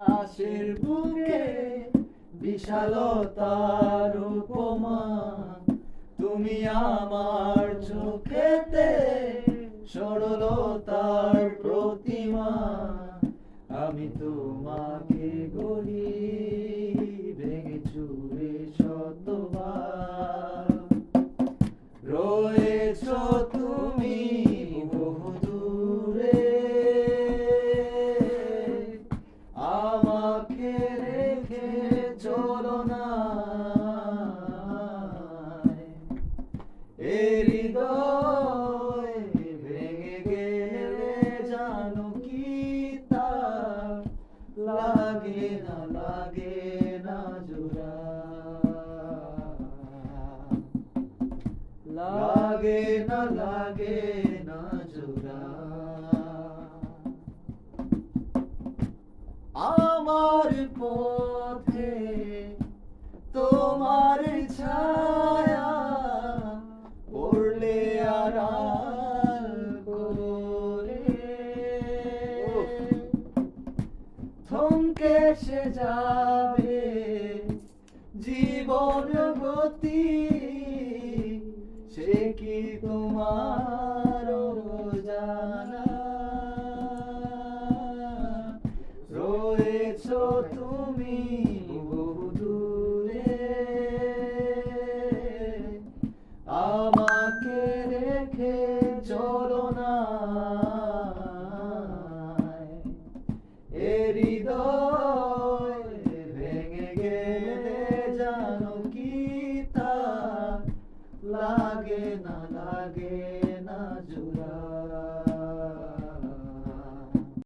আকাশের বুকে বিশালতার উপমা, তুমি আমার চোখেতে সরলতার প্রতিমা। আমি তোমাকে গড়ি ভেঙে চুরে শতবার, রয়েছ তুমি বহু দূরে, আমাকে রেখে চলো না। এ হৃদয় ভেঙে গেলে জানো কি তা লাগে না জোড়া, লাগে না জোড়া। আমার পথে তোমার ছায়া পড়লে আড়াল করে, থমকে সে যাবে জীবন গতি, সে কি তোমার